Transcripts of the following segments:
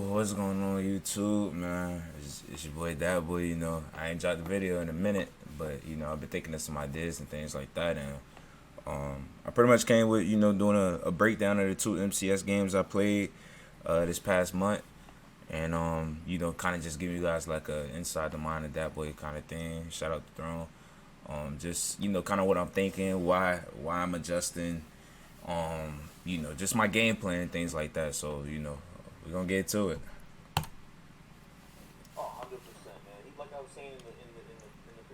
What's going on YouTube, man? It's your boy Datboi. I ain't dropped the video in a minute, but I've been thinking of some ideas and things like that, and I pretty much came with doing a breakdown of the two MCS games I played this past month, and kind of just give you guys like a inside the mind of Datboi kind of thing. Shout out to Throne. Just kind of what I'm thinking, why I'm adjusting, just my game plan and things like that. So we're gonna get to it. Oh, 100%, man. Like I was saying in the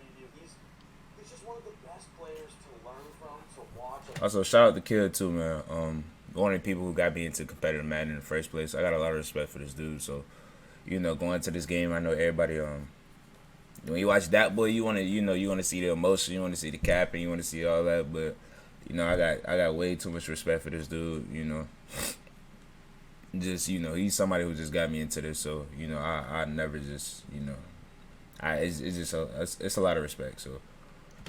preview, he's just one of the best players to learn from, to watch. Also, shout out to Kid too, man. One of the people who got me into competitive Madden in the first place. I got a lot of respect for this dude. So, going into this game, I know everybody. When you watch Datboi, you wanna see the emotion, you wanna see the cap, and you wanna see all that. But I got way too much respect for this dude. Just he's somebody who just got me into this. So I never just it's just it's a lot of respect. So.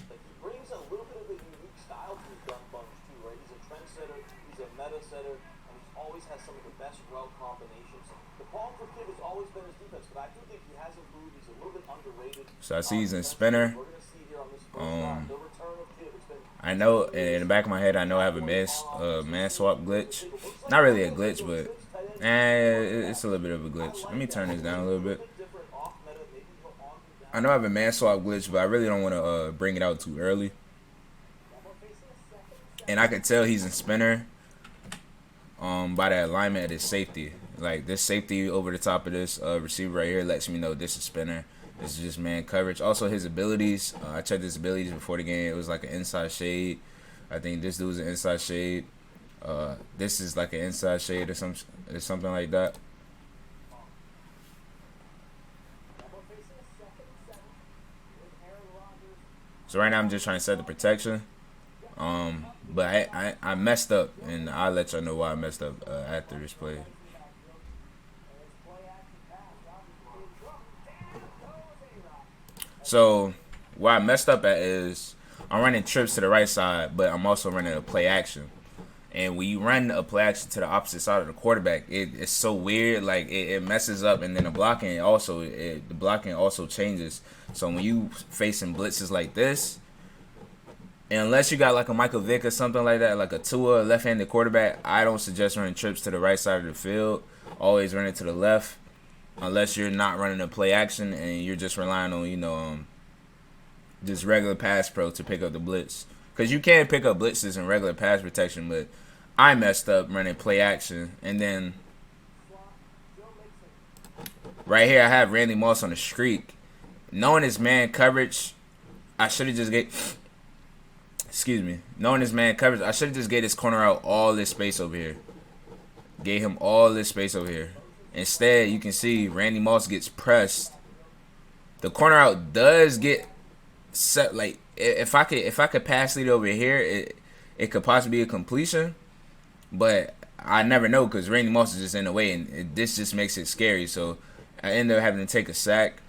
Like, he brings a little bit of a unique style to his gun bunch too, right? He's a trendsetter, he's a meta setter, and he always has some of the best route combinations. The problem for Kid has always been his defense, but I do think he has improved. He's a little bit underrated. So I see he's in spinner. We're gonna see here on this first round, the return of Kid. It's been I know in the back of my head, I know I have a man swap glitch. Not really a glitch, but it's a little bit of a glitch. Let me turn this down a little bit. I know I have a man swap glitch, but I really don't want to bring it out too early. And I could tell he's in spinner by the alignment of his safety. Like, this safety over the top of this receiver right here lets me know this is spinner. This is just man coverage. Also, his abilities. I checked his abilities before the game. It was like an inside shade. I think this dude's an inside shade. This is like an inside shade or something like that. So right now I'm just trying to set the protection. But I messed up, and I'll let y'all know why I messed up after this play. So where I messed up at is I'm running trips to the right side, but I'm also running a play action. And when you run a play action to the opposite side of the quarterback, it's so weird. Like it messes up, and then the blocking also changes. So when you facing blitzes like this, and unless you got like a Michael Vick or something like that, like a Tua left-handed quarterback, I don't suggest running trips to the right side of the field. Always run it to the left, unless you're not running a play action and you're just relying on just regular pass pro to pick up the blitz. Because you can pick up blitzes in regular pass protection, but I messed up running play action. And then right here I have Randy Moss on the streak. Knowing his man coverage, I should have just knowing his man coverage, I should have just gave this corner out all this space over here. Gave him all this space over here. Instead, you can see Randy Moss gets pressed. The corner out does get set. Like if I could pass lead over here, it could possibly be a completion, but I never know because Randy Moss is just in the way, and this just makes it scary. So I end up having to take a sack.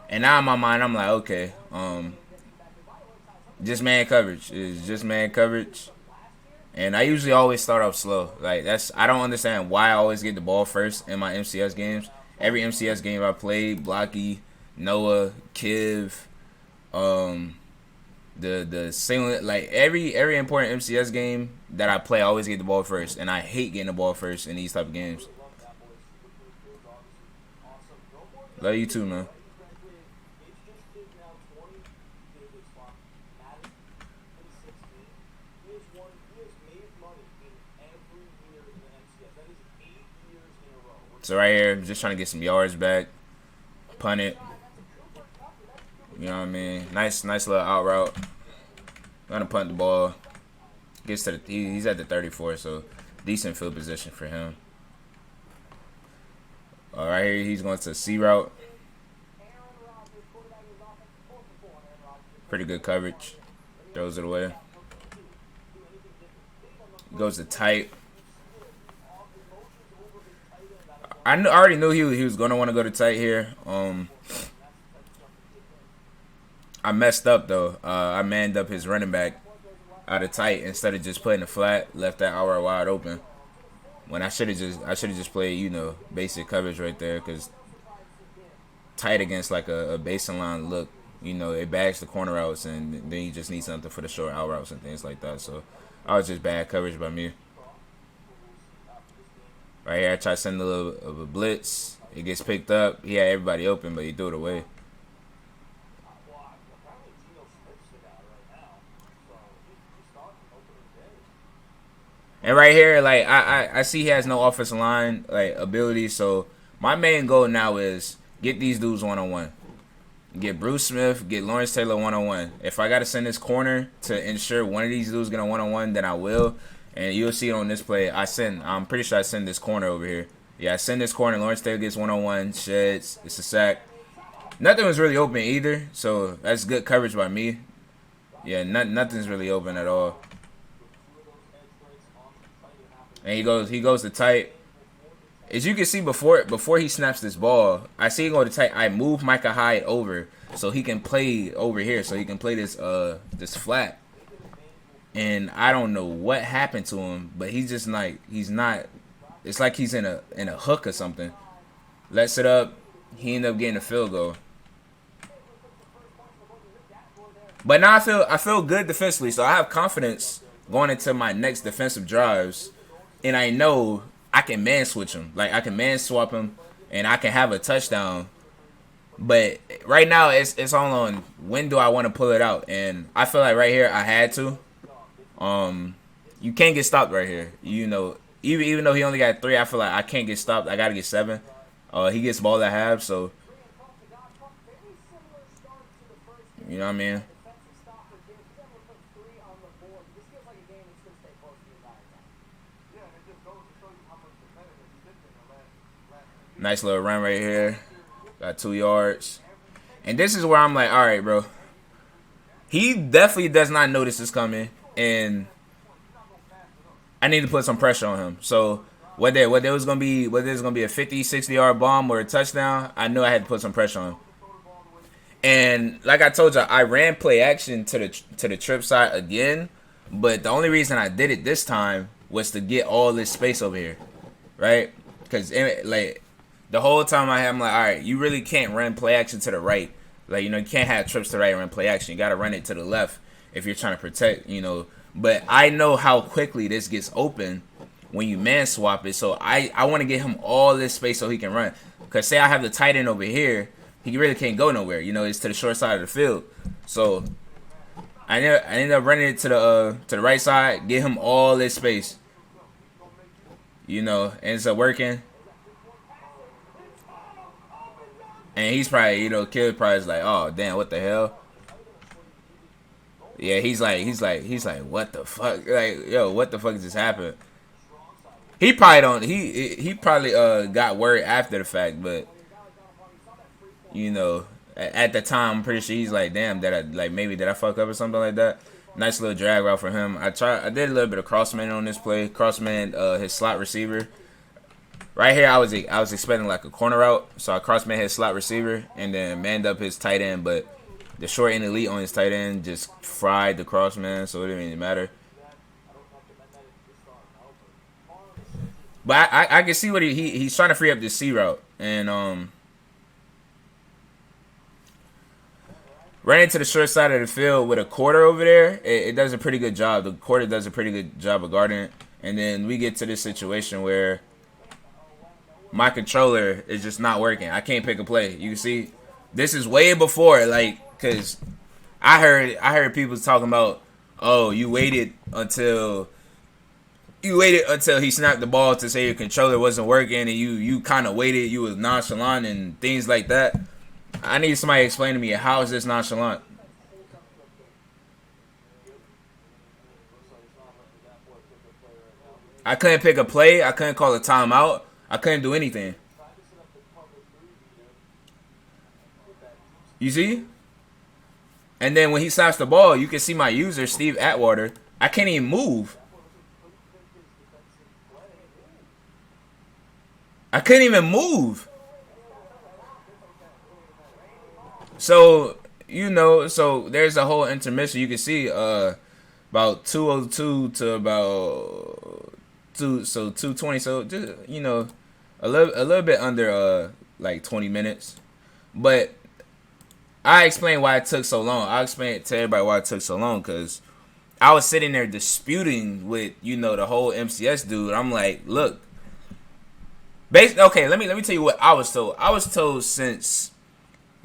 And now in my mind, I'm like, okay, just man coverage. It's just man coverage. And I usually always start off slow. Like I don't understand why I always get the ball first in my MCS games. Every MCS game I played, Blocky, Noah, Kiv, the single, like every important MCS game that I play, I always get the ball first, and I hate getting the ball first in these type of games. Love you too, man. So right here, I'm just trying to get some yards back, punt it. You know what I mean? Nice little out route. Gonna punt the ball. Gets to he's at the 34, so decent field position for him. All right, here he's going to C route. Pretty good coverage. Throws it away. Goes to tight. I already knew he was going to want to go to tight here. I messed up, though. I manned up his running back out of tight instead of just putting the flat. Left that hour wide open. when I should have just played, you know, basic coverage right there, because tight against like a baseline look, you know, it bags the corner routes, and then you just need something for the short out routes and things like that. So I was just bad coverage by me. Right here, I try to send a little of a blitz. It gets picked up. He had everybody open, but he threw it away. And right here, like I see he has no offensive line like ability. So my main goal now is get these dudes 1-on-1. Get Bruce Smith, get Lawrence Taylor 1-on-1. If I gotta send this corner to ensure one of these dudes get a 1-on-1, then I will. And you'll see it on this play. I'm pretty sure I send this corner over here. Yeah, I send this corner. Lawrence Taylor gets 1-on-1, sheds. It's a sack. Nothing was really open either, so that's good coverage by me. Yeah, nothing's really open at all. And he goes to tight. As you can see before he snaps this ball, I see him go to tight. I move Micah Hyde over so he can play over here, so he can play this flat. And I don't know what happened to him, but he's just like he's not. It's like he's in a hook or something. Lets it up. He ended up getting a field goal. But now I feel good defensively, so I have confidence going into my next defensive drives, and I know I can man switch him. Like I can man swap him, and I can have a touchdown. But right now it's all on when do I want to pull it out, and I feel like right here I had to. You can't get stopped right here. You know, even though he only got 3, I feel like I can't get stopped. I gotta get 7. He gets ball at half, so you know what I mean. Nice little run right here. Got 2 yards. And this is where I'm like, all right, bro. He definitely does not know this is coming, and I need to put some pressure on him. So whether it was gonna be a 50, 60-yard bomb or a touchdown, I knew I had to put some pressure on him. And like I told you, I ran play action to the trip side again, but the only reason I did it this time was to get all this space over here, right? Because like the whole time I'm like, all right, you really can't run play action to the right. Like, you know, you can't have trips to the right and run play action. You got to run it to the left if you're trying to protect, you know. But I know how quickly this gets open when you man swap it. So I want to get him all this space so he can run. Because say I have the tight end over here, he really can't go nowhere. You know, it's to the short side of the field. So I ended up running it to the right side, get him all this space. You know, ends up working. And he's probably, you know, kid probably is like, oh damn, what the hell? Yeah, he's like, what the fuck? Like, yo, what the fuck just happened? He probably don't. He probably got word after the fact, but you know, at the time, I'm pretty sure he's like, damn, maybe did I fuck up or something like that? Nice little drag route for him. I did a little bit of crossman on this play. Crossman, his slot receiver. Right here, I was expecting like a corner route, so I crossman his slot receiver and then manned up his tight end, but the short end elite on his tight end just fried the crossman, so it didn't even matter. But I can see what he's trying to free up this C route, and running to the short side of the field with a quarter over there, it does a pretty good job. The quarter does a pretty good job of guarding it, and then we get to this situation where my controller is just not working. I can't pick a play. You can see, this is way before, like, because I heard people talking about, oh, you waited until he snapped the ball to say your controller wasn't working, and you kind of waited, you was nonchalant and things like that. I need somebody to explain to me, how is this nonchalant? I couldn't pick a play. I couldn't call a timeout. I couldn't do anything. You see? And then when he snaps the ball, you can see my user, Steve Atwater. I can't even move. I couldn't even move. So, you know, so there's a whole intermission. You can see about 2:02 to about So 220. So just a little bit under like 20 minutes. But I explained why it took so long. I explained to everybody why it took so long because I was sitting there disputing with the whole MCS dude. I'm like, look, okay, let me tell you what I was told. I was told since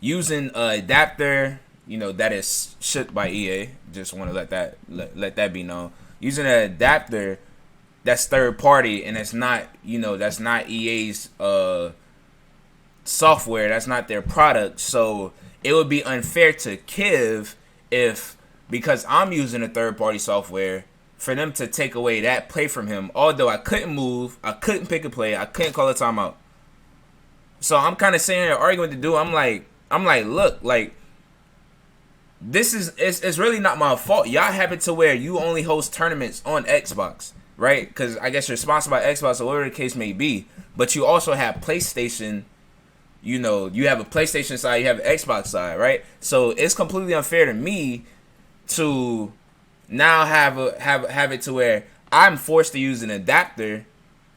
using an adapter, that is shipped by EA. Just want to let that be known. Using an adapter that's third party and it's not, that's not EA's software. That's not their product. So it would be unfair to Kiv if, because I'm using a third party software, for them to take away that play from him. Although I couldn't move, I couldn't pick a play, I couldn't call a timeout. So I'm kind of sitting here arguing with the dude. I'm like, look, like, this is it's really not my fault. Y'all have it to where you only host tournaments on Xbox, right? Because I guess you're sponsored by Xbox or whatever the case may be. But you also have PlayStation. You have a PlayStation side, you have an Xbox side, right? So it's completely unfair to me to now have it to where I'm forced to use an adapter,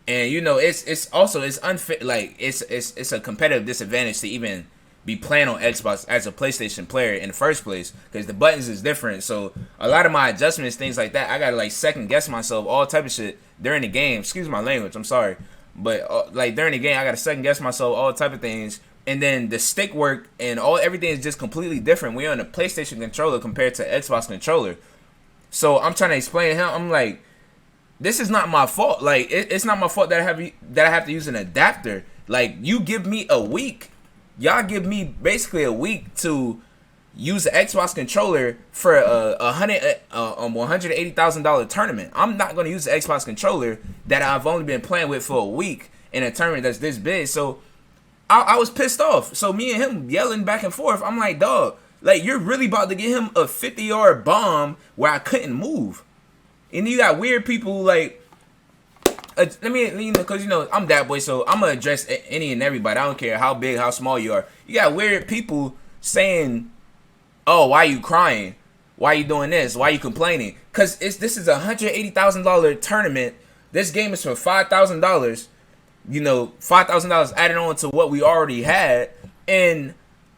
and it's unfair. Like it's a competitive disadvantage to even be playing on Xbox as a PlayStation player in the first place because the buttons is different. So a lot of my adjustments, things like that, I gotta like second guess myself, all type of shit during the game. Excuse my language, I'm sorry, but like during the game, I gotta second guess myself, all type of things. And then the stick work and everything is just completely different. We're on a PlayStation controller compared to Xbox controller. So I'm trying to explain to him, I'm like, this is not my fault. Like it's not my fault that I have to use an adapter. Like you give me a week. Y'all give me basically a week to use the Xbox controller for a $180,000 tournament. I'm not going to use the Xbox controller that I've only been playing with for a week in a tournament that's this big. So I was pissed off. So me and him yelling back and forth. I'm like, dog, like you're really about to get him a 50-yard bomb where I couldn't move. And you got weird people like, let me, because I'm Datboi, so I'm gonna address any and everybody. I don't care how big, how small you are. You got weird people saying, "Oh, why you crying? Why you doing this? Why you complaining?" Because this is a $180,000 tournament. This game is for $5,000. $5,000 added on to what we already had, and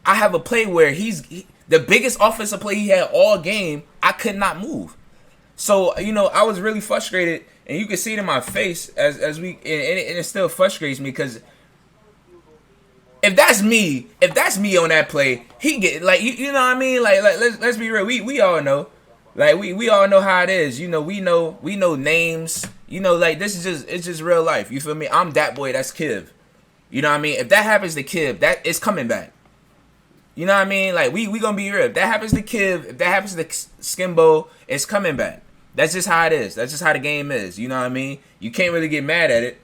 I have a play where the biggest offensive play he had all game. I could not move. So I was really frustrated. And you can see it in my face as we, and it still frustrates me because if that's me on that play, he get like you know what I mean. Like let's be real. We all know, like we all know how it is. We know names. Like it's just real life. You feel me? I'm Datboi. That's Kiv. You know what I mean? If that happens to Kiv, that is coming back. You know what I mean? Like we gonna be real. If that happens to Kiv, if that happens to Skimbo, it's coming back. That's just how it is. That's just how the game is. You know what I mean? You can't really get mad at it.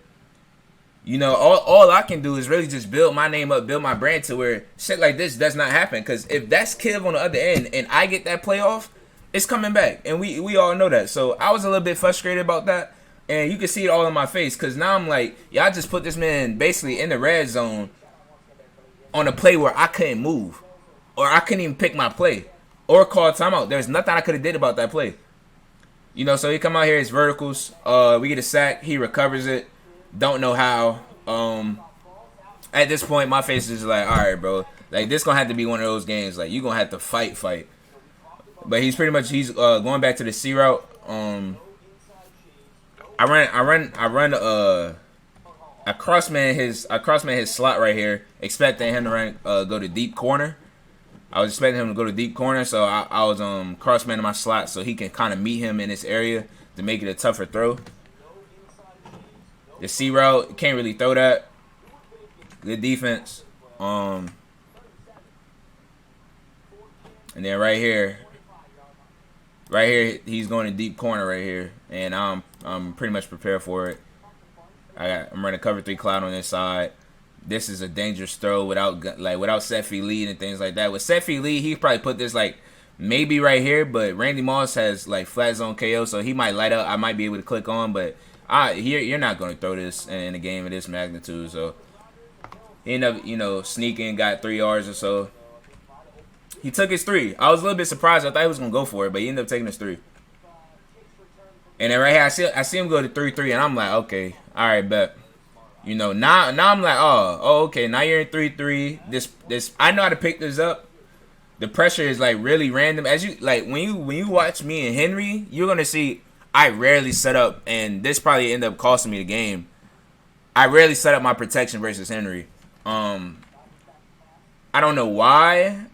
All I can do is really just build my name up, build my brand to where shit like this does not happen. Because if that's Kiv on the other end and I get that playoff, it's coming back. And we all know that. So I was a little bit frustrated about that. And you can see it all in my face. Because now I'm like, y'all just put this man basically in the red zone on a play where I couldn't move. Or I couldn't even pick my play. Or call timeout. There's nothing I could have did about that play. So he come out here, his verticals. We get a sack. He recovers it. Don't know how. At this point, my face is like, all right, bro. Like, this going to have to be one of those games. Like, you going to have to fight. But he's going back to the C route. I crossman his slot right here, expecting him to go to deep corner. I was expecting him to go to deep corner, so I was cross-manning my slot so he can kind of meet him in this area to make it a tougher throw. The C route, can't really throw that. Good defense. And then right here, he's going to deep corner right here, and I'm pretty much prepared for it. I'm running cover 3 cloud on this side. This is a dangerous throw without Sefi lead and things like that. With Sefi lead, he probably put this like maybe right here, but Randy Moss has like flat zone KO, so he might light up. I might be able to click on, but you're not going to throw this in a game of this magnitude. So he ended up sneaking, got 3 yards or so. He took his 3. I was a little bit surprised. I thought he was going to go for it, but he ended up taking his 3. And then right here, I see him go to 3-3, and I'm like, okay, all right, bet. You know, now I'm like, okay, now you're in 3-3. This I know how to pick this up. The pressure is like really random. As you like when you watch me and Henry, you're gonna see I rarely set up, and this probably ended up costing me the game. I rarely set up my protection versus Henry. I don't know why,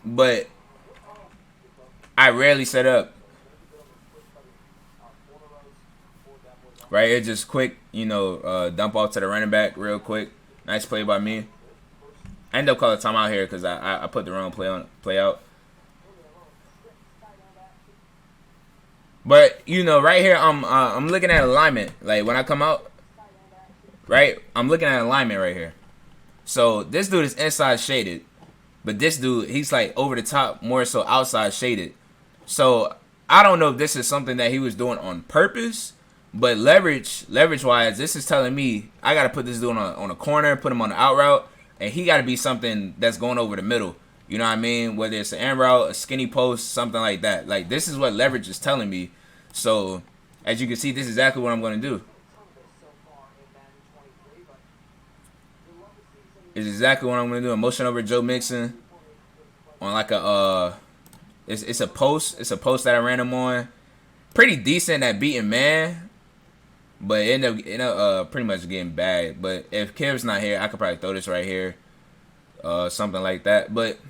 but I rarely set up. Right here, just quick, you know, dump off to the running back real quick. Nice play by me. I ended up calling timeout here because I put the wrong play out. But you know, right here, I'm looking at alignment. Like when I come out, right, I'm looking at alignment right here. So this dude is inside shaded, but this dude, he's like over the top, more so outside shaded. So I don't know if this is something that he was doing on purpose. But leverage wise, this is telling me I gotta put this dude on a corner, put him on the out route, and he gotta be something that's going over the middle. You know what I mean? Whether it's an end route, a skinny post, something like that. Like this is what leverage is telling me. So as you can see, this is exactly what I'm gonna do. It's exactly what I'm gonna do. A motion over Joe Mixon on like a it's a post. It's a post that I ran him on. Pretty decent at beating man. But it ended up pretty much getting bad. But if Kev's not here, I could probably throw this right here. Something like that. But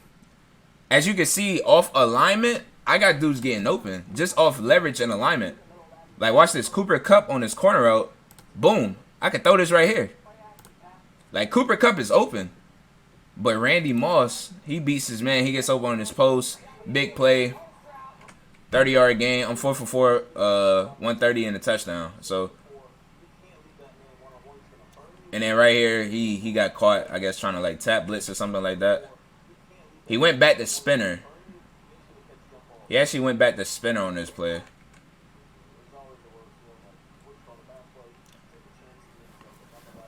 as you can see, off alignment, I got dudes getting open. Just off leverage and alignment. Like, watch this. Cooper Kupp on this corner route. Boom. I could throw this right here. Like, Cooper Kupp is open. But Randy Moss, he beats his man. He gets open on his post. Big play. 30-yard gain. I'm 4 for 4. 130 and a touchdown. So... And then right here, he got caught, I guess, trying to like tap blitz or something like that. He went back to spinner. He actually went back to spinner on this play.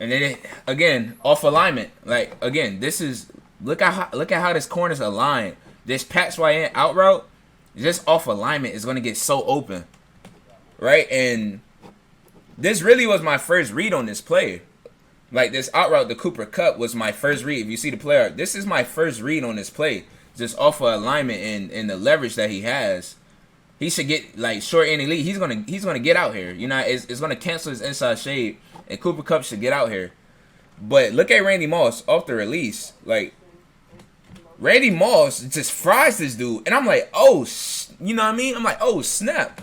And then again, off alignment. Like again, this is look at how this corner's aligned. This patch YN out route, just off alignment is gonna get so open, right? And this really was my first read on this play. Like, this out route, the Cooper Kupp, was my first read. If you see the play art, this is my first read on this play. Just off of alignment and the leverage that he has. He should get, like, short and elite. He's gonna get out here. You know, it's going to cancel his inside shade. And Cooper Kupp should get out here. But look at Randy Moss off the release. Like, Randy Moss just fries this dude. And I'm like, oh, you know what I mean? I'm like, oh, snap.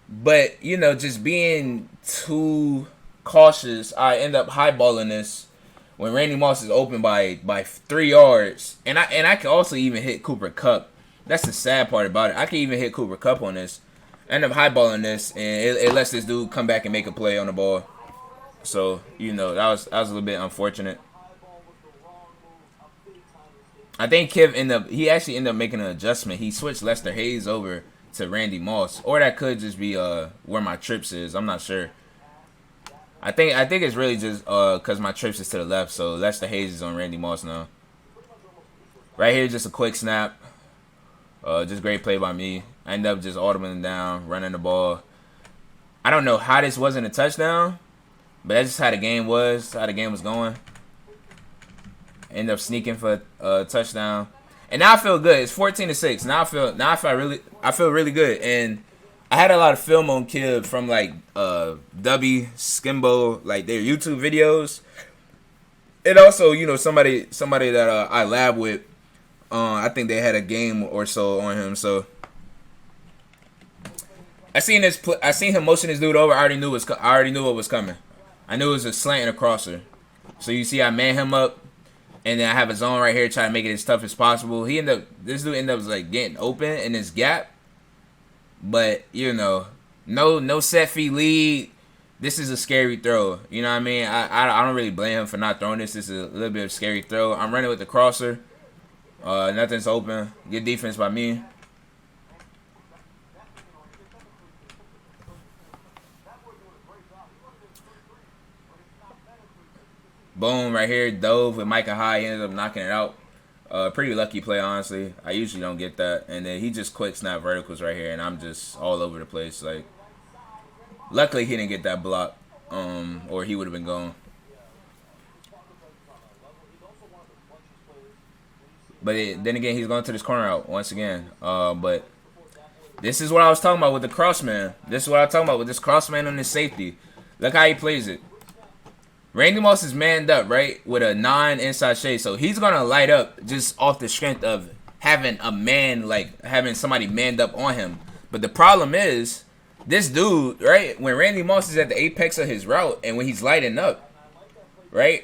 But, you know, just being too... cautious, I end up highballing this when Randy Moss is open by 3 yards, and I can also even hit Cooper Kupp. That's the sad part about it. I can even hit Cooper Kupp on this. I end up highballing this, and it lets this dude come back and make a play on the ball. So you know that was a little bit unfortunate. I think Kev actually ended up making an adjustment. He switched Lester Hayes over to Randy Moss, or that could just be where my trips is. I'm not sure. I think it's really just because my trips is to the left, so Lester Hayes is on Randy Moss now. Right here, just a quick snap. Just great play by me. I end up just audibling down, running the ball. I don't know how this wasn't a touchdown, but that's just how the game was, how the game was going. End up sneaking for a touchdown, and now I feel good. It's 14-6. Now I feel really good, and I had a lot of film on Kid from like W, Skimbo, like their YouTube videos, and also you know somebody that I lab with. I think they had a game or so on him, so I seen him motion this dude over. I already knew what was coming. I knew it was a slant and a crosser. So you see, I man him up, and then I have a zone right here trying to make it as tough as possible. This dude ended up like getting open in this gap. But, you know, no set feet lead. This is a scary throw. You know what I mean? I don't really blame him for not throwing this. This is a little bit of a scary throw. I'm running with the crosser. Nothing's open. Good defense by me. Boom, right here. Dove with Micah High. Ended up knocking it out. Pretty lucky play, honestly. I usually don't get that. And then he just quick snap verticals right here, and I'm just all over the place. Like, Luckily, he didn't get that block, or he would have been gone. But then again, he's going to this corner out once again. But this is what I was talking about with the crossman. This is what I'm talking about with this crossman on this safety. Look how he plays it. Randy Moss is manned up, right, with a 9 inside shade. So he's going to light up just off the strength of having a man, like having somebody manned up on him. But the problem is, this dude, right, when Randy Moss is at the apex of his route and when he's lighting up, right,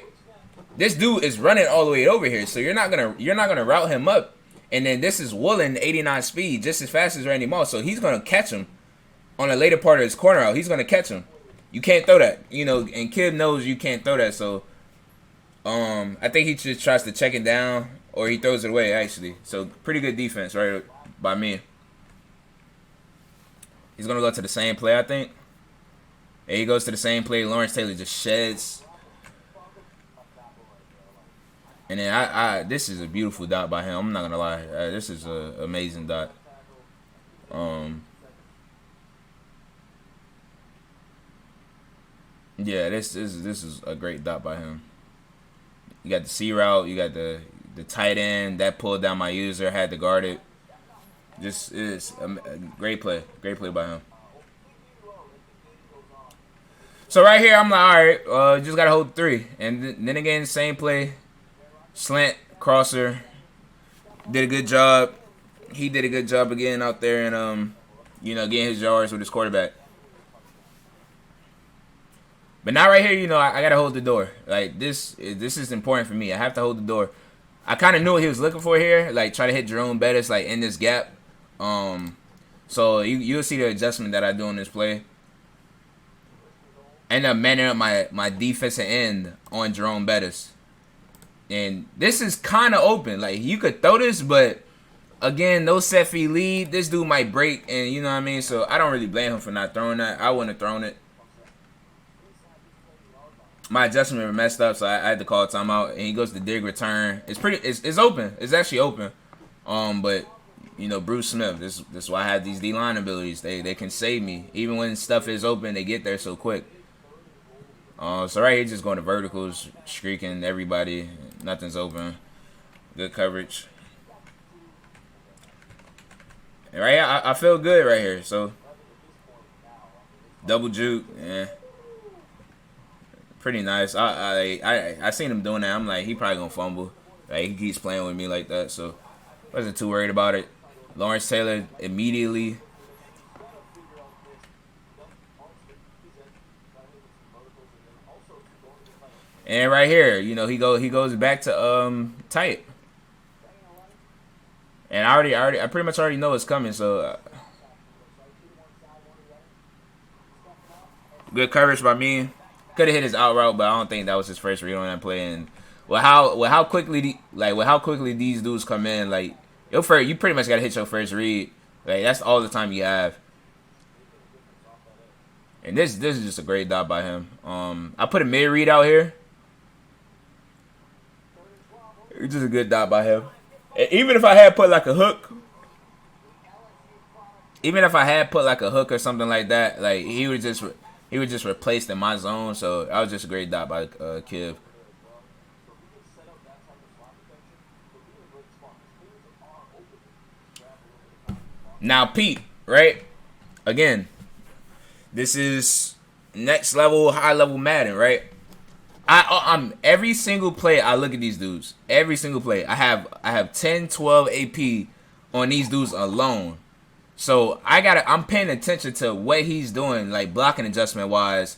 this dude is running all the way over here. So you're not gonna route him up. And then this is Woolen 89 speed, just as fast as Randy Moss. So he's gonna catch him on the later part of his corner out. He's gonna catch him. You can't throw that, you know, and Kid knows you can't throw that. So I think he just tries to check it down or he throws it away actually. So pretty good defense, right, by me. He's gonna go to the same play, I think. And he goes to the same play. Lawrence Taylor just sheds. And then this is a beautiful dot by him. I'm not gonna lie. This is an amazing dot. Yeah, this is a great dot by him. You got the C route. You got the tight end that pulled down my user. Had to guard it. Just is a great play. Great play by him. So right here, I'm like, all right, just gotta hold 3. And then again, same play. Slant, crosser, did a good job. He did a good job again out there and, you know, getting his yards with his quarterback. But now right here, you know, I got to hold the door. Like, this is important for me. I have to hold the door. I kind of knew what he was looking for here, like, try to hit Jerome Bettis, like, in this gap. So you'll see the adjustment that I do on this play. I end up manning up my defensive end on Jerome Bettis. And this is kind of open. Like, you could throw this, but, again, no set fee lead. This dude might break, and you know what I mean? So I don't really blame him for not throwing that. I wouldn't have thrown it. My adjustment messed up, so I had to call a timeout. And he goes to dig return. It's open. It's actually open. But, you know, Bruce Smith, this is why I have these D-line abilities. They can save me. Even when stuff is open, they get there so quick. So right here, just going to verticals, streaking everybody. Nothing's open. Good coverage. And right here, I feel good right here. So double juke, yeah, pretty nice. I seen him doing that. I'm like, he probably gonna fumble. Like, he keeps playing with me like that, so wasn't too worried about it. Lawrence Taylor immediately. And right here, you know, he goes back to tight. And I pretty much already know it's coming, so good coverage by me. Could have hit his out route, but I don't think that was his first read on that play. And with how quickly these dudes come in, like you pretty much gotta hit your first read. Like, that's all the time you have. And this is just a great dot by him. I put a mid read out here. It's just a good dot by him. And even if I had put like a hook, or something like that, like he would just replace in my zone. So that was just a great dot by Kiv. Now Pete, right? Again, this is next level, high level Madden, right? I'm every single play I look at these dudes. Every single play. I have 10, 12 AP on these dudes alone. So I'm paying attention to what he's doing, like blocking adjustment wise.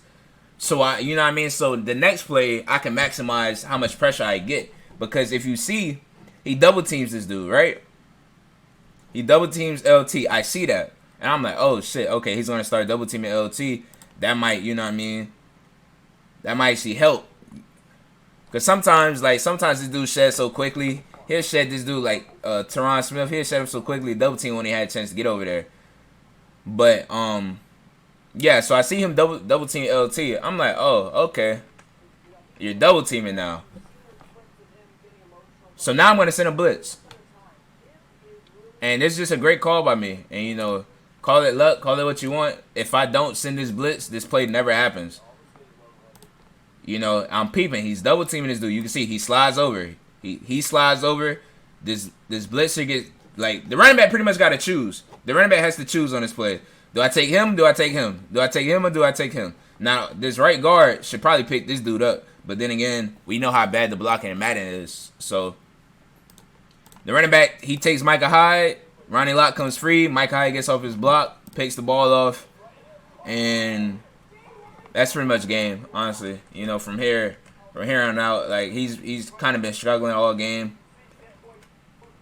So you know what I mean? So the next play I can maximize how much pressure I get. Because if you see, he double teams this dude, right? He double teams LT. I see that. And I'm like, oh shit, okay, he's gonna start double teaming LT. That might, you know what I mean? That might actually help. Because sometimes this dude sheds so quickly. He'll shed this dude like Teron Smith. He'll shed him so quickly, double team when he had a chance to get over there. But, yeah, so I see him double team LT. I'm like, oh, okay. You're double teaming now. So now I'm going to send a blitz. And it's just a great call by me. And, you know, Call it luck. Call it what you want. If I don't send this blitz, this play never happens. You know, I'm peeping. He's double teaming this dude. You can see he slides over. He slides over. This blitzer gets, like, the running back pretty much got to choose. The running back has to choose on this play. Do I take him? Do I take him? Do I take him or do I take him? Now, this right guard should probably pick this dude up. But then again, we know how bad the blocking in Madden is. So, the running back, he takes Micah Hyde. Ronnie Lott comes free. Micah Hyde gets off his block, picks the ball off. And that's pretty much game, honestly. You know, from here on out, like, he's kind of been struggling all game.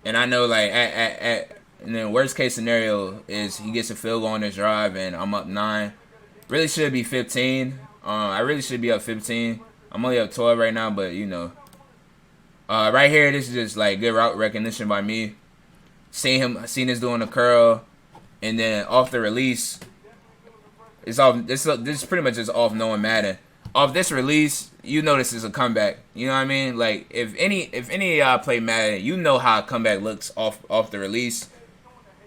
And I know, like, and the worst case scenario is he gets a field goal on this drive and I'm up 9. Really should be 15. I really should be up 15. I'm only up 12 right now, but, you know. Right here, this is just, like, good route recognition by me. Seen this doing a curl. And then off the release, it's off. This is pretty much just off knowing Madden. Off this release, you know this is a comeback. You know what I mean? Like, if any of y'all play Madden, you know how a comeback looks off the release.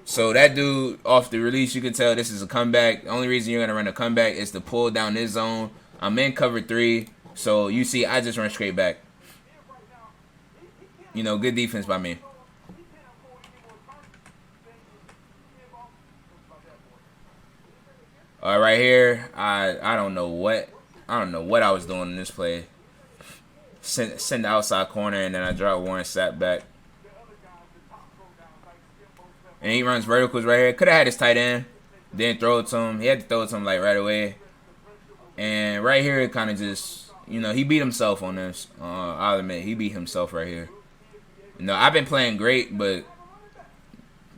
So that dude off the release, you can tell this is a comeback. The only reason you're gonna run a comeback is to pull down this zone. I'm in cover 3, so you see I just run straight back. You know, good defense by me. Right here, I don't know what I was doing in this play. Send the outside corner, and then I drop Warren Sapp back. And he runs verticals right here. Could have had his tight end. Didn't throw it to him. He had to throw it to him, like, right away. And right here, it kind of just, you know, he beat himself on this. I'll admit, he beat himself right here. You know, I've been playing great, but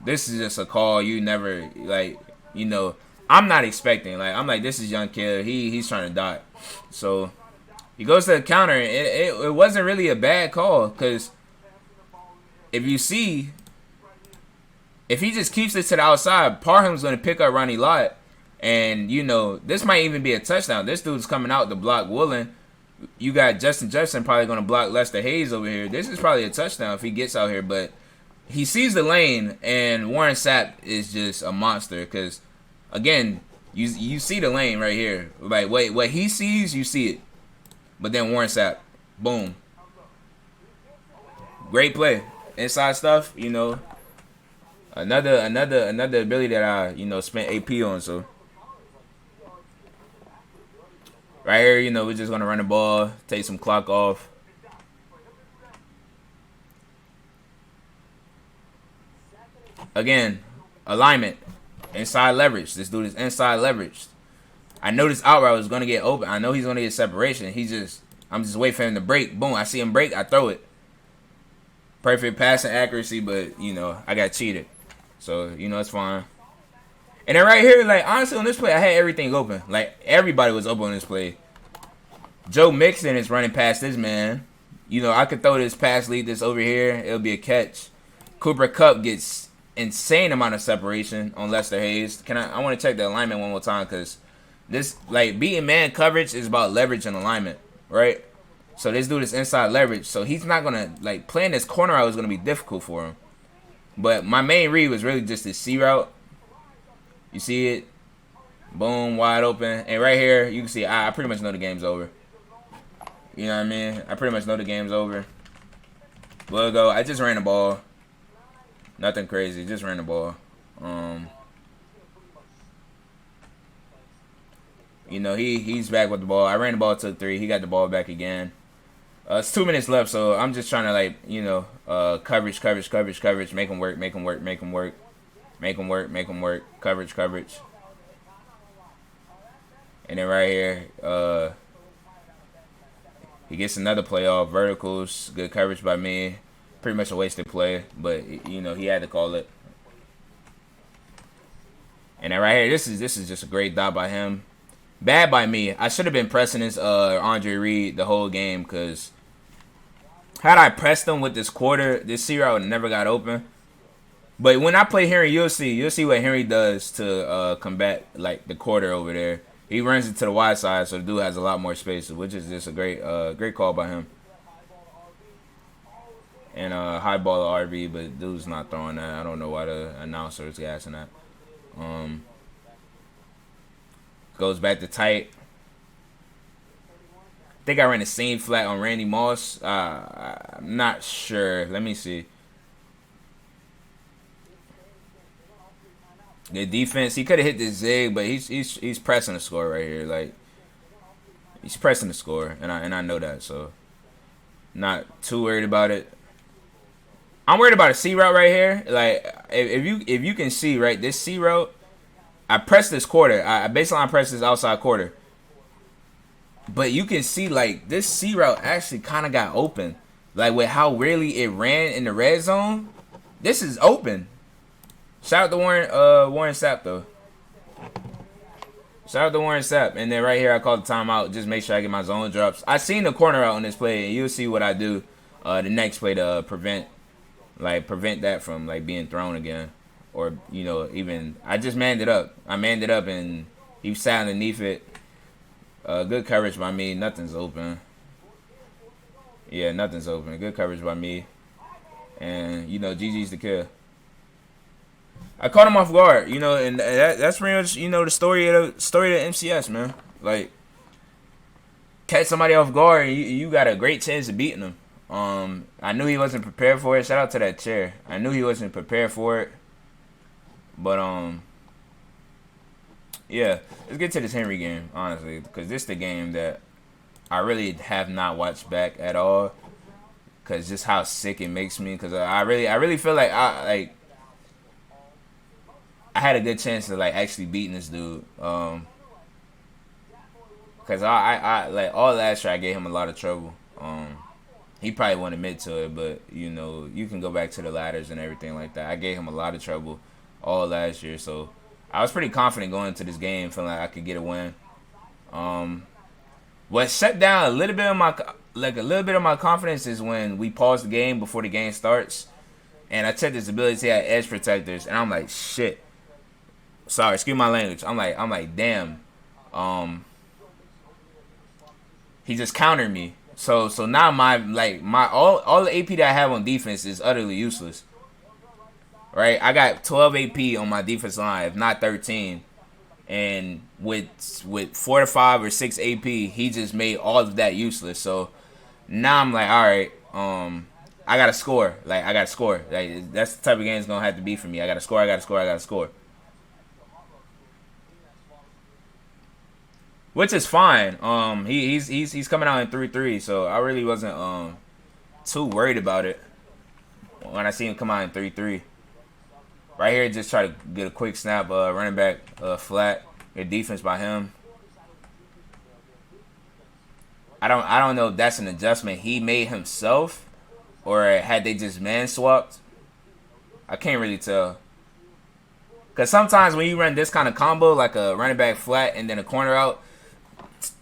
this is just a call you never, like, you know, I'm not expecting. Like, I'm like, this is young kid. He's trying to dot. So he goes to the counter. It wasn't really a bad call because if you see, if he just keeps it to the outside, Parham's going to pick up Ronnie Lott. And, you know, this might even be a touchdown. This dude's coming out to block Woolen. You got Justin Jefferson probably going to block Lester Hayes over here. This is probably a touchdown if he gets out here. But he sees the lane, and Warren Sapp is just a monster because, again, you see the lane right here. Like, what he sees, you see it. But then Warren Sapp, boom. Great play. Inside stuff, you know. Another ability that I, you know, spent AP on. So right here, you know, we're just gonna run the ball, take some clock off. Again, alignment, inside leverage. This dude is inside leveraged. I know this out route is gonna get open. I know he's gonna get separation. I'm just waiting for him to break. Boom! I see him break. I throw it. Perfect passing accuracy, but you know I got cheated. So, you know, it's fine. And then right here, like, honestly, on this play, I had everything open. Like, everybody was open on this play. Joe Mixon is running past this man. You know, I could throw this pass lead this over here. It'll be a catch. Cooper Kupp gets insane amount of separation on Lester Hayes. I want to check the alignment one more time because this, like, beating man coverage is about leverage and alignment, right? So this dude is inside leverage. So he's not going to, like, playing this corner out is going to be difficult for him. But my main read was really just this C route. You see it? Boom, wide open. And right here, you can see I pretty much know the game's over. You know what I mean? I pretty much know the game's over. We'll go. I just ran the ball. Nothing crazy. Just ran the ball. You know, he's back with the ball. I ran the ball, took 3. He got the ball back again. It's 2 minutes left, so I'm just trying to, like, you know, coverage, make him work, coverage. And then right here, he gets another play off, verticals, good coverage by me. Pretty much a wasted play, but, you know, he had to call it. And then right here, this is just a great dot by him. Bad by me. I should have been pressing this Andre Reed the whole game because had I pressed him with this quarter, this C route never got open. But when I play Henry, you'll see what Henry does to combat, like, the quarter over there. He runs it to the wide side, so the dude has a lot more space, which is just a great call by him. And high ball to RB, but dude's not throwing that. I don't know why the announcer is gassing that. Goes back to tight. I think I ran the same flat on Randy Moss. I'm not sure. Let me see. Good defense. He could have hit the zig, but he's pressing the score right here. Like, he's pressing the score, and I know that, so not too worried about it. I'm worried about a C route right here. Like, if you can see, right, this C route, I pressed this quarter. I baseline pressed this outside quarter. But you can see, like, this C route actually kind of got open. Like, with how rarely it ran in the red zone, this is open. Shout out to Warren Sapp, though. Shout out to Warren Sapp. And then right here, I called the timeout. Just make sure I get my zone drops. I seen the corner out on this play, and you'll see what I do the next play to prevent that from, like, being thrown again. Or, you know, even, I just manned it up. I manned it up, and he sat underneath it. Good coverage by me. Nothing's open. Yeah, nothing's open. Good coverage by me. And, you know, GG's the kill. I caught him off guard, you know, and that's pretty much, you know, the story of the MCS, man. Like, catch somebody off guard, and you got a great chance of beating them. I knew he wasn't prepared for it. Shout out to that chair. I knew he wasn't prepared for it. But, yeah, let's get to this Henry game, honestly, because this is the game that I really have not watched back at all, because just how sick it makes me. Because I really feel like I had a good chance of, like, actually beating this dude. Because I like, all last year I gave him a lot of trouble. He probably won't admit to it, but, you know, you can go back to the ladders and everything like that. I gave him a lot of trouble all last year, so I was pretty confident going into this game, feeling like I could get a win. What shut down a little bit of my confidence is when we paused the game before the game starts, and I checked his ability to have edge protectors, and I'm like, shit. Sorry, excuse my language. I'm like, damn. He just countered me. So now all the AP that I have on defense is utterly useless. Right? I got 12 AP on my defense line, if not 13. And with 4 to 5 or 6 AP, he just made all of that useless. So now I'm like, all right, I gotta score. Like, I gotta score. Like, that's the type of game it's gonna have to be for me. I gotta score. Which is fine. He's coming out in 3-3, so I really wasn't too worried about it when I see him come out in 3-3. Right here, just try to get a quick snap, running back flat. Good defense by him. I don't know if that's an adjustment he made himself, or had they just man swapped. I can't really tell. Because sometimes when you run this kind of combo, like a running back flat and then a corner out,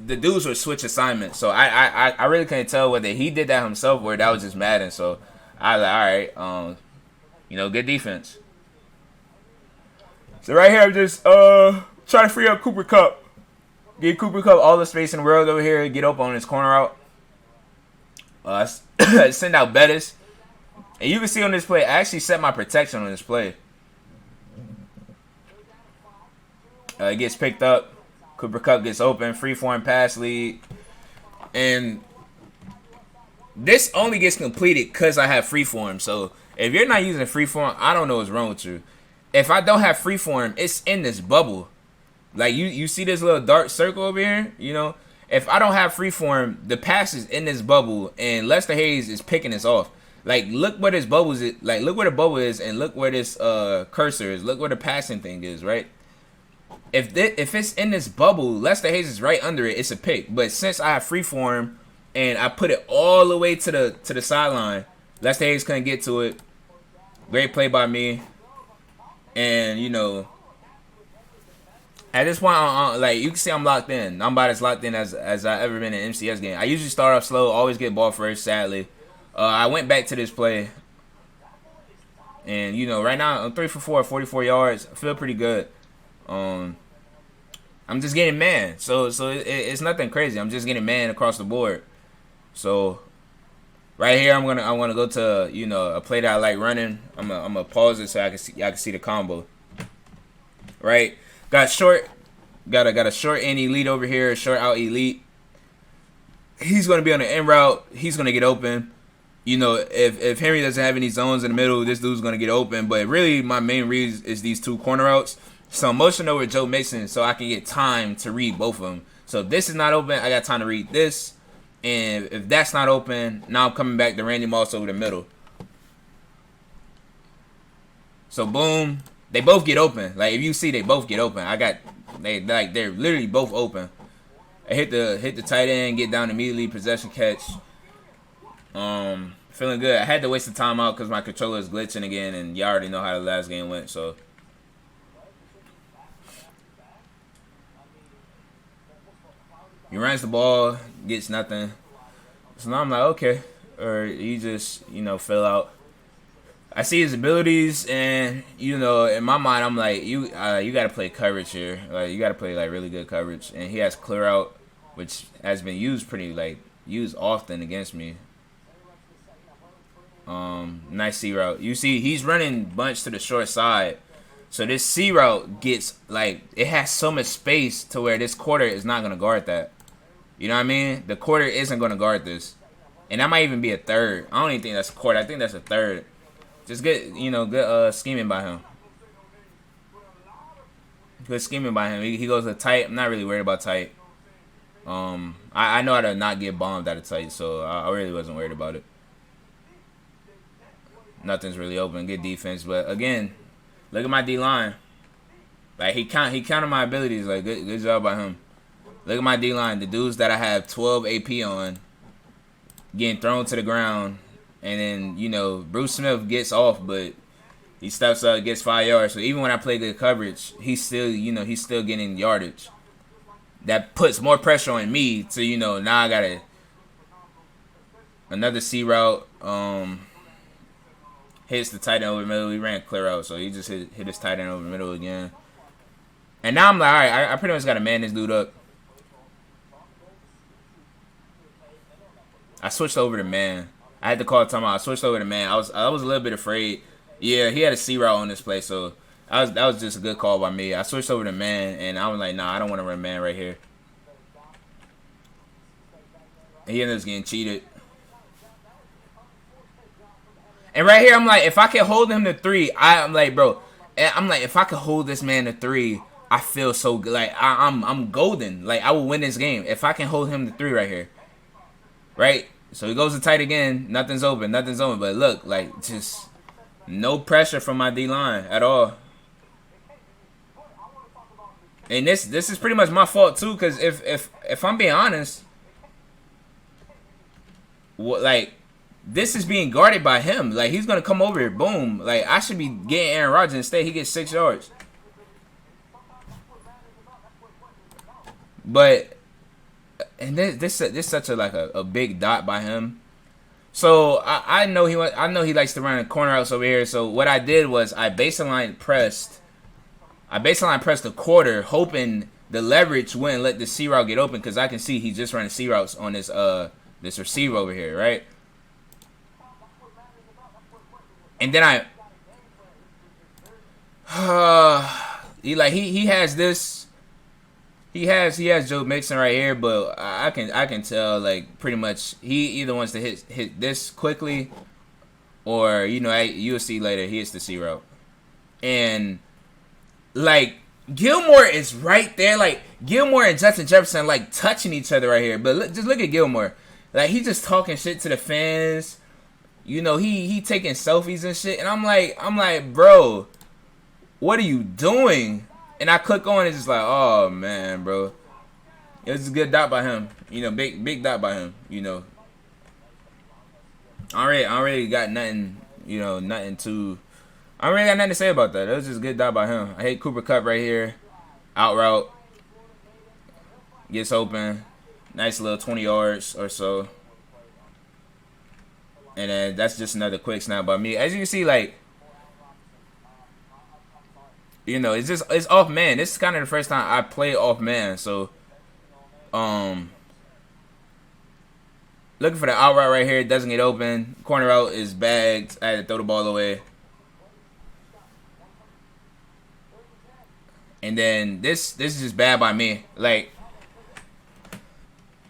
the dudes would switch assignments. So I really couldn't tell whether he did that himself or that was just Madden. So I was like, all right, you know, good defense. So right here, I'm just trying to free up Cooper Kupp. Give Cooper Kupp all the space in the world over here. Get up on his corner out. Send out Bettis. And you can see on this play, I actually set my protection on this play. It gets picked up. Cooper Kupp gets open. Freeform pass lead. And this only gets completed because I have freeform. So if you're not using freeform, I don't know what's wrong with you. If I don't have freeform, it's in this bubble. Like, you see this little dark circle over here? You know? If I don't have freeform, the pass is in this bubble, and Lester Hayes is picking this off. Like, look where this bubble is. Like, look where the bubble is, and look where this cursor is. Look where the passing thing is, right? If it's in this bubble, Lester Hayes is right under it. It's a pick. But since I have freeform, and I put it all the way to the sideline, Lester Hayes couldn't get to it. Great play by me. And, you know, at this point, like, you can see I'm locked in. I'm about as locked in as I've ever been in an MCS game. I usually start off slow, always get ball first, sadly. I went back to this play. And, you know, right now, I'm 3 for 4, 44 yards. I feel pretty good. I'm just getting man. So it's nothing crazy. I'm just getting man across the board. So right here, I'm gonna go to, you know, a play that I like running. I'm gonna pause it so I can see the combo. right? Got short, got a short and elite over here, short out elite. He's going to be on the end route. He's going to get open. You know, if Henry doesn't have any zones in the middle, this dude's going to get open. But really, my main read is these two corner routes. So I'm motioning over Joe Mixon so I can get time to read both of them. So if this is not open, I got time to read this. And if that's not open, now I'm coming back to Randy Moss over the middle. So boom, they both get open. Like if you see, they both get open. They're literally both open. I hit the tight end, get down immediately, possession catch. Feeling good. I had to waste the timeout because my controller is glitching again, and y'all already know how the last game went. So he runs the ball, gets nothing. So now I'm like, okay, or he just fill out. I see his abilities, and in my mind, I'm like, you got to play coverage here. Like you got to play like really good coverage, and he has clear out, which has been used often against me. Nice C route. You see, he's running bunch to the short side, so this C route gets like it has so much space to where this quarter is not gonna guard that. You know what I mean? The quarter isn't gonna guard this, and that might even be a third. I don't even think that's a quarter. I think that's a third. Just good, good scheming by him. Good scheming by him. He goes to tight. I'm not really worried about tight. I know how to not get bombed out of tight, so I really wasn't worried about it. Nothing's really open. Good defense, but again, look at my D line. Like he counted my abilities. Like good job by him. Look at my D line. The dudes that I have 12 AP on, getting thrown to the ground, and then Bruce Smith gets off, but he steps up, gets 5 yards. So even when I play good coverage, he's still getting yardage. That puts more pressure on me to now I gotta another C route. Hits the tight end over the middle. He ran clear out, so he just hit his tight end over the middle again. And now I'm like, all right, I pretty much got to man this dude up. I switched over to man. I had to call a timeout. I switched over to man. I was a little bit afraid. Yeah, he had a C route on this play, so that was just a good call by me. I switched over to man, and I was like, nah, I don't want to run man right here. And he ended up getting cheated. And right here, I'm like, if I can hold him to 3, I'm like, bro, I'm like, if I could hold this man to 3, I feel so good. Like I'm golden. Like I will win this game if I can hold him to 3 right here. Right? So he goes to tight again. Nothing's open. But look, like just no pressure from my D line at all. And this is pretty much my fault too, because if I'm being honest, this is being guarded by him. Like, he's going to come over here. Boom. Like, I should be getting Aaron Rodgers. Instead, he gets 6 yards. But, and this such a big dot by him. So, I know he likes to run a corner outs over here. So, what I did was I baseline pressed the quarter, hoping the leverage wouldn't let the C route get open, because I can see he's just running C routes on this receiver over here, right? And then he has this. He has Joe Mixon right here, but I can tell like pretty much he either wants to hit this quickly, or you'll see later he hits the C route, and like Gilmore is right there. Like Gilmore and Justin Jefferson like touching each other right here, but just look at Gilmore. Like he just talking shit to the fans. He taking selfies and shit, and I'm like, bro, what are you doing? And I click on it, it's just like, oh man, bro, it was a good dot by him, big dot by him, I already got nothing, nothing to, I already got nothing to say about that. It was just a good dot by him. I hate Cooper Kupp right here, out route, gets open, nice little 20 yards or so. And then that's just another quick snap by me. As you can see, like, it's off man. This is kind of the first time I play off man. So, looking for the out route right here. It doesn't get open. Corner out is bagged. I had to throw the ball away. And then this is just bad by me. Like,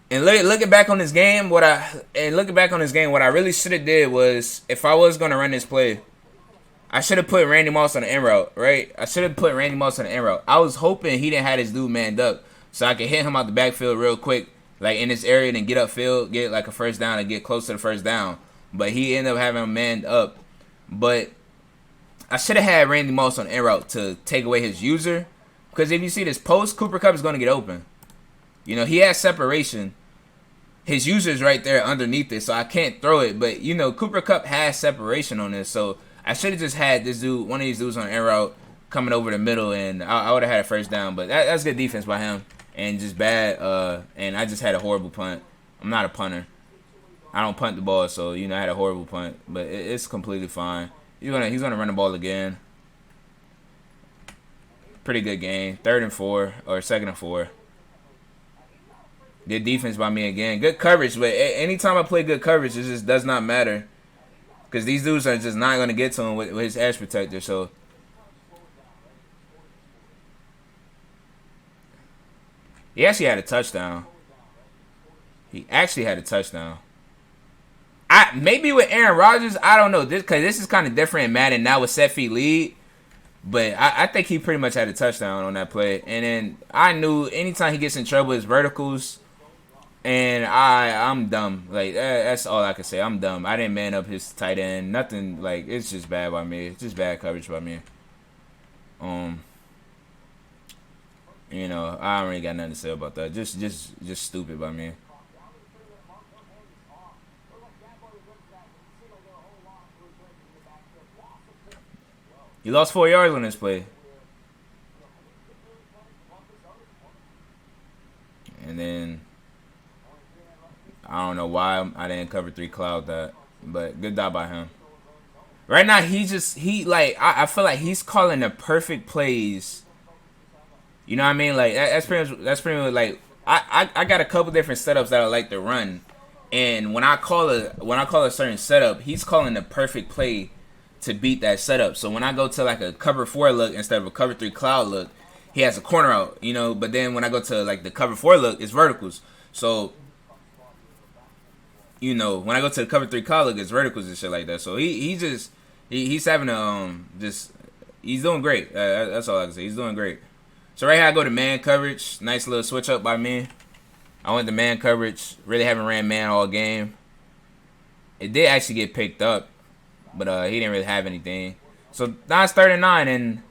and looking back on this game, what I really should have did was, if I was gonna run this play, I should have put Randy Moss on the in route, right? I should have put Randy Moss on the in route. I was hoping he didn't have his dude manned up, so I could hit him out the backfield real quick, like in this area, and then get upfield, get like a first down, and get close to the first down. But he ended up having him manned up. But I should have had Randy Moss on the in route to take away his user, because if you see this post, Cooper Kupp is going to get open. You know, he has separation. His user's right there underneath it, so I can't throw it. But, you know, Cooper Kupp has separation on this, so I should have just had this dude, one of these dudes on the in route, coming over the middle, and I would have had a first down. But that's good defense by him, and just bad. And I just had a horrible punt. I'm not a punter. I don't punt the ball, so, you know, I had a horrible punt. But it's completely fine. He's gonna run the ball again. Pretty good game. 3rd and 4, or 2nd and 4. Good defense by me again. Good coverage, but anytime I play good coverage, it just does not matter. Because these dudes are just not going to get to him with his edge protector. So, he actually had a touchdown. Maybe with Aaron Rodgers, I don't know. Because this is kind of different in Madden now with set feet lead. But I think he pretty much had a touchdown on that play. And then I knew anytime he gets in trouble, it's verticals. And I'm dumb. Like, that's all I can say. I'm dumb. I didn't man up his tight end. Nothing, like, it's just bad by me. It's just bad coverage by me. You know, I don't really got nothing to say about that. Just stupid by me. He lost 4 yards on this play. And then I don't know why I didn't cover 3 cloud that, but good job by him. Right now, I feel like he's calling the perfect plays. You know what I mean? Like that's pretty much like I got a couple different setups that I like to run, and when I call a certain setup, he's calling the perfect play to beat that setup. So when I go to like a cover 4 look instead of a cover 3 cloud look, he has a corner out, you know. But then when I go to like the cover 4 look, it's verticals. So, you know, when I go to the cover 3 cloud look, it's verticals and shit like that. So he's having he's doing great. That's all I can say. He's doing great. So right here I go to man coverage. Nice little switch up by me. I went to man coverage. Really haven't ran man all game. It did actually get picked up, but he didn't really have anything. So now it's 3rd and 9, and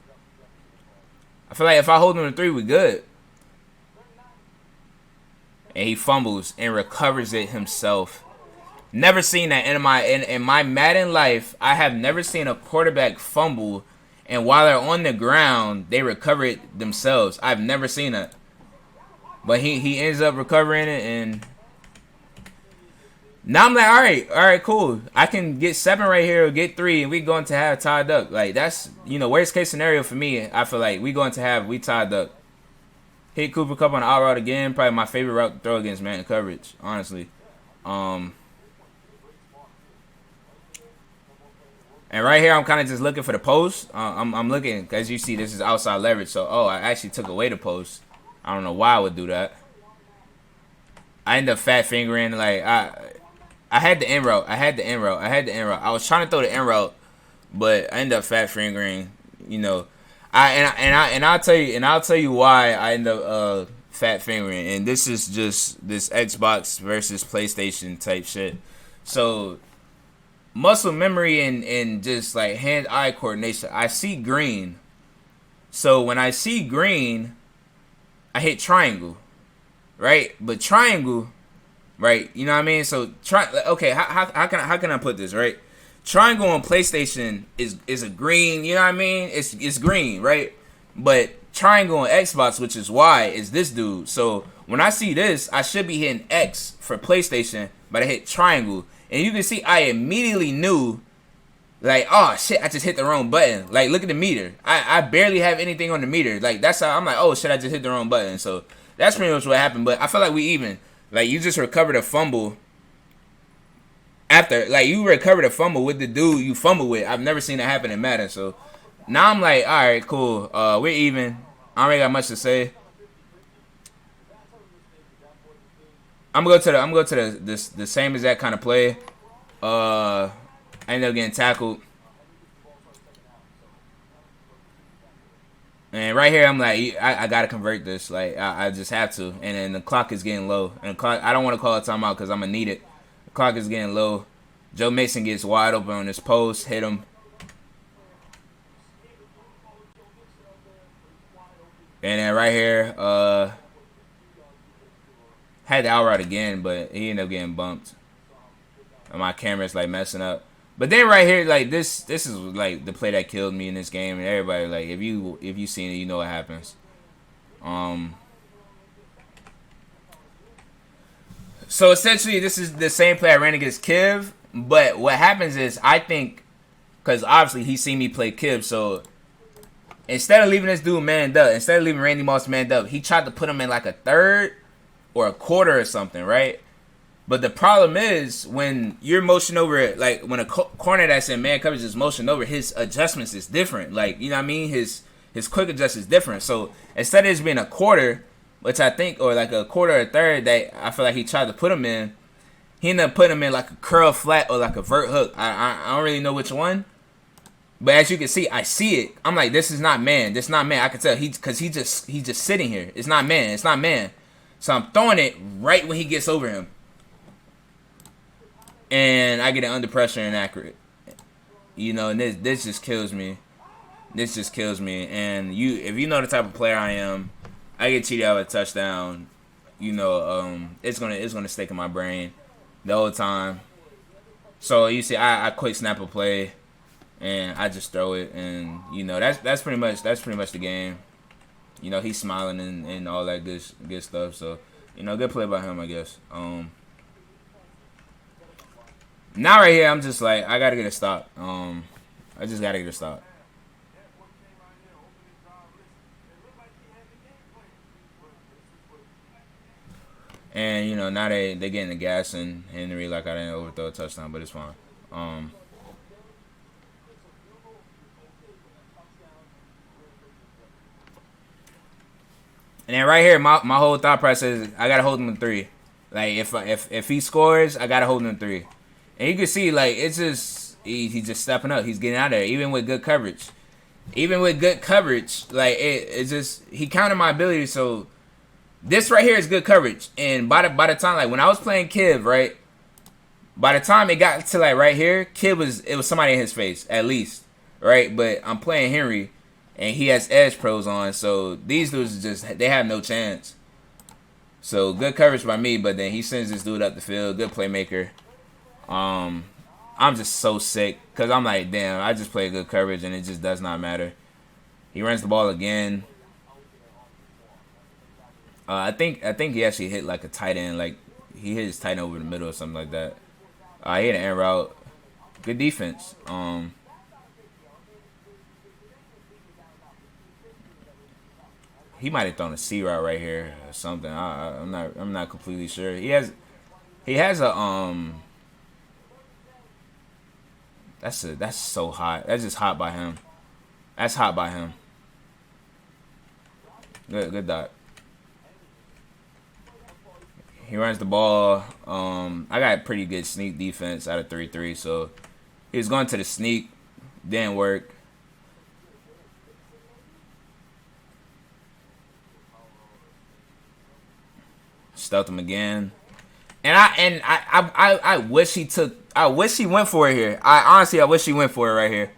I feel like if I hold him to 3, we good. And he fumbles and recovers it himself. Never seen that in my Madden life. I have never seen a quarterback fumble, and while they're on the ground, they recover it themselves. I've never seen that. But he ends up recovering it, and now I'm like, all right, cool. I can get 7 right here or get 3, and we going to have tied up. Like, that's, you know, worst case scenario for me. I feel like we tied up. Hit Cooper Kupp on the out route again. Probably my favorite route to throw against man coverage, honestly. And right here, I'm kind of just looking for the post. I'm looking, as you see, this is outside leverage. So, I actually took away the post. I don't know why I would do that. I ended up fat fingering. Like, I had the in route. I was trying to throw the in route, but I ended up fat fingering. You know, I'll tell you why I ended up fat fingering. And this is just this Xbox versus PlayStation type shit. So, muscle memory and just like hand-eye coordination. I see green. So when I see green, I hit triangle, right? But triangle, right? You know what I mean? So okay, how can I put this, right? Triangle on PlayStation is a green. You know what I mean? It's green, right? But triangle on Xbox, which is Y, is this dude. So when I see this, I should be hitting X for PlayStation, but I hit triangle. And you can see I immediately knew, like, oh, shit, I just hit the wrong button. Like, look at the meter. I barely have anything on the meter. Like, that's how I'm like, oh, shit, I just hit the wrong button. So that's pretty much what happened. But I feel like we even. Like, you just recovered a fumble after. Like, you recovered a fumble with the dude you fumbled with. I've never seen that happen in Madden. So now I'm like, all right, cool. We're even. I don't really got much to say. I'm gonna go to the same exact kind of play. I ended up getting tackled. And right here, I'm like, I gotta convert this. Like, I just have to. And then the clock is getting low. And the clock, I don't want to call a timeout because I'm gonna need it. The clock is getting low. Joe Mixon gets wide open on this post, hit him. And then right here, had the out route again, but he ended up getting bumped. And my camera's like messing up. But then right here, like this is like the play that killed me in this game. And everybody, like, if you seen it, you know what happens. So essentially, this is the same play I ran against Kiv. But what happens is, I think, because obviously he seen me play Kiv, so instead of leaving this dude manned up, instead of leaving Randy Moss manned up, he tried to put him in like a third or a quarter or something, right? But the problem is, when you're motion over, like when a corner that's in man coverage is motion over, his adjustments is different. Like, you know what I mean? His quick adjust is different. So instead of it being a quarter, which I think, or like a quarter or a third that I feel like he tried to put him in, he ended up putting him in like a curl flat or like a vert hook. I don't really know which one. But as you can see, I see it. I'm like, this is not man. This is not man. I can tell because he's just sitting here. It's not man. It's not man. So I'm throwing it right when he gets over him. And I get it under pressure and accurate. You know, and this just kills me. This just kills me. And if you know the type of player I am, I get cheated out of a touchdown. You know, it's gonna stick in my brain the whole time. So you see, I quick snap a play, and I just throw it, and you know that's pretty much the game. You know, he's smiling and all that good stuff. So you know, good play by him, I guess. Now right here, I'm just like, I gotta get a stop. I just gotta get a stop. And you know, now they getting the gas and Henry, like I didn't overthrow a touchdown, but it's fine. And then right here, my whole thought process is I gotta hold him in 3. Like if he scores, I gotta hold him in 3. And you can see, like, it's just he's just stepping up. He's getting out there, even with good coverage. Even with good coverage, like it's just he counted my ability. So this right here is good coverage. And by the time, like when I was playing Kiv, right, by the time it got to like right here, it was somebody in his face at least, right? But I'm playing Henry, and he has edge pros on, so these dudes they have no chance. So good coverage by me, but then he sends this dude up the field. Good playmaker. I'm just so sick because I'm like, damn, I just played good coverage and it just does not matter. He runs the ball again. I think he actually hit like a tight end, like he hit his tight end over the middle or something like that. He hit an air route. Good defense. He might have thrown a C route right here or something. I'm not completely sure. He has a That's so hot. That's just hot by him. That's hot by him. Good dot. He runs the ball. I got pretty good sneak defense out of 3-3, so he was going to the sneak, didn't work. Stuffed him again. And I wish he went for it here. I wish he went for it right here.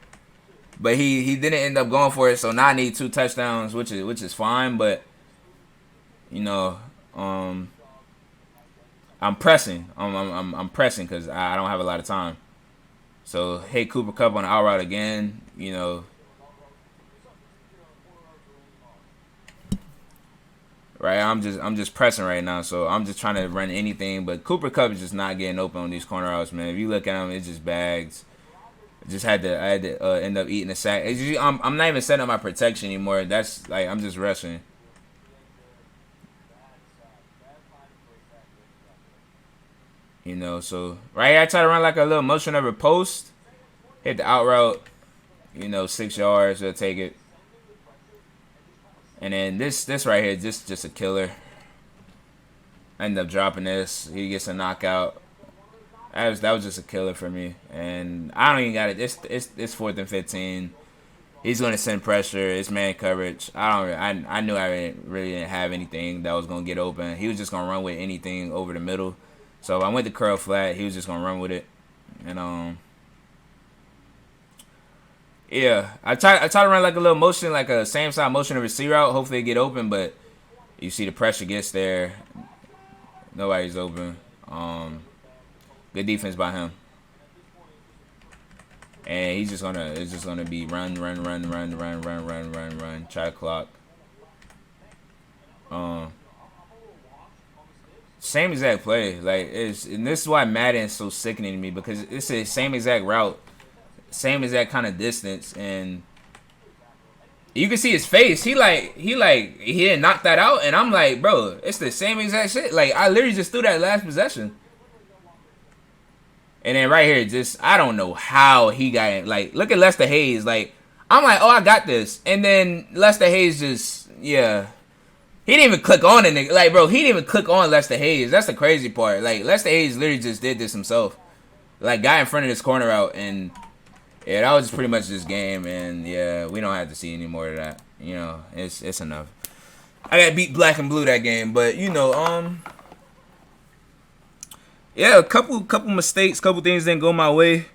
But he didn't end up going for it, so now I need 2 touchdowns, which is fine, but you know, I'm pressing. I'm pressing because I don't have a lot of time. So hey, Cooper Kupp on the out route again, you know. Right, I'm just pressing right now, so I'm just trying to run anything. But Cooper Kupp is just not getting open on these corner routes, man. If you look at him, it's just bags. I had to end up eating a sack. I'm not even setting up my protection anymore. That's like I'm just rushing. You know, so right here I try to run like a little motion over post, hit the out route. You know, 6 yards, they'll take it. And then this right here, just a killer. I end up dropping this. He gets a knockout. That was just a killer for me. And I don't even got it. It's 4th and 15. He's gonna send pressure. It's man coverage. I knew really didn't have anything that was gonna get open. He was just gonna run with anything over the middle. So I went to curl flat. He was just gonna run with it. And yeah, I try to run like a little motion, like a same side motion of receiver out. Hopefully it get open, but you see the pressure gets there. Nobody's open. Good defense by him. And it's just gonna be run. Try to clock. Same exact play. Like and this is why Madden is so sickening to me, because it's the same exact route, same exact kind of distance, and you can see his face. He didn't knock that out, and I'm like, bro, it's the same exact shit. Like, I literally just threw that last possession. And then right here, just, I don't know how he got it. Like, look at Lester Hayes. Like, I'm like, oh, I got this. And then Lester Hayes just, yeah. He didn't even click on it. Like, bro, he didn't even click on Lester Hayes. That's the crazy part. Like, Lester Hayes literally just did this himself. Like, got in front of this corner out, and yeah, that was pretty much this game. And yeah, we don't have to see any more of that. You know, it's enough. I got beat black and blue that game, but you know, yeah, a couple mistakes, couple things didn't go my way.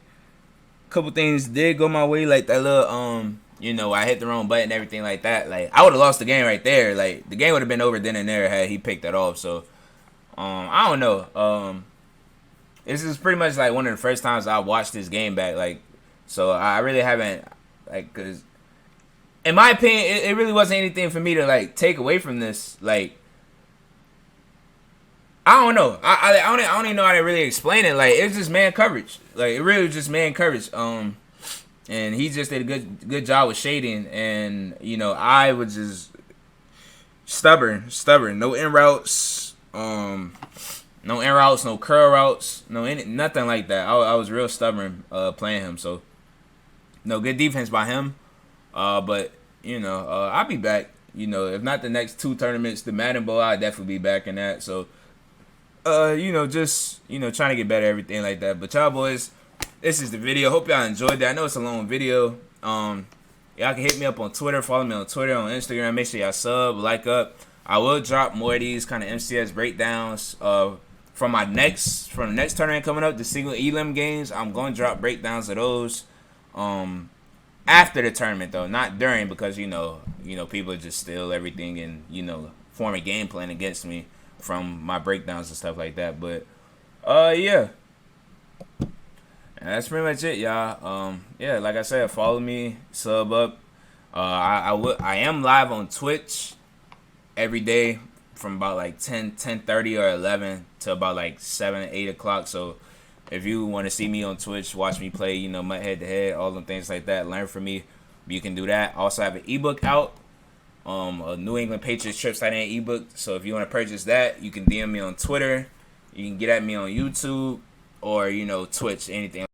Couple things did go my way, like that little you know, I hit the wrong button, everything like that. Like, I would have lost the game right there. Like, the game would have been over then and there had he picked that off. So I don't know. This is pretty much like one of the first times I watched this game back. Like, so I really haven't, like, cause in my opinion, it really wasn't anything for me to like take away from this. Like, I don't know. I don't even know how to really explain it. Like, it's just man coverage. Like, it really was just man coverage. And he just did a good job with shading. And you know, I was just stubborn. No in routes. No in routes. No curl routes. Nothing like that. I was real stubborn playing him. So, no, good defense by him. But you know, I'll be back. You know, if not the next 2 tournaments, the Madden Bowl, I'll definitely be back in that. So, you know, just, you know, trying to get better, everything like that. But y'all boys, this is the video. Hope y'all enjoyed that. I know it's a long video. Y'all can hit me up on Twitter. Follow me on Twitter, on Instagram. Make sure y'all sub, like up. I will drop more of these kind of MCS breakdowns. From the next tournament coming up, the single elim games, I'm going to drop breakdowns of those. After the tournament though, not during, because you know people just steal everything and you know form a game plan against me from my breakdowns and stuff like that. But yeah, and that's pretty much it, y'all. Yeah, like I said, follow me, sub up. I am live on Twitch every day from about like 10:30 or 11 to about like 7-8 o'clock. So if you want to see me on Twitch, watch me play, you know, my head to head, all them things like that, learn from me, you can do that. Also have an ebook out, a New England Patriots Trips Tight End ebook. So if you want to purchase that, you can DM me on Twitter, you can get at me on YouTube, or you know, Twitch, anything.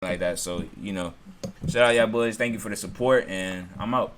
like that. So, you know, shout out y'all boys. Thank you for the support, and I'm out.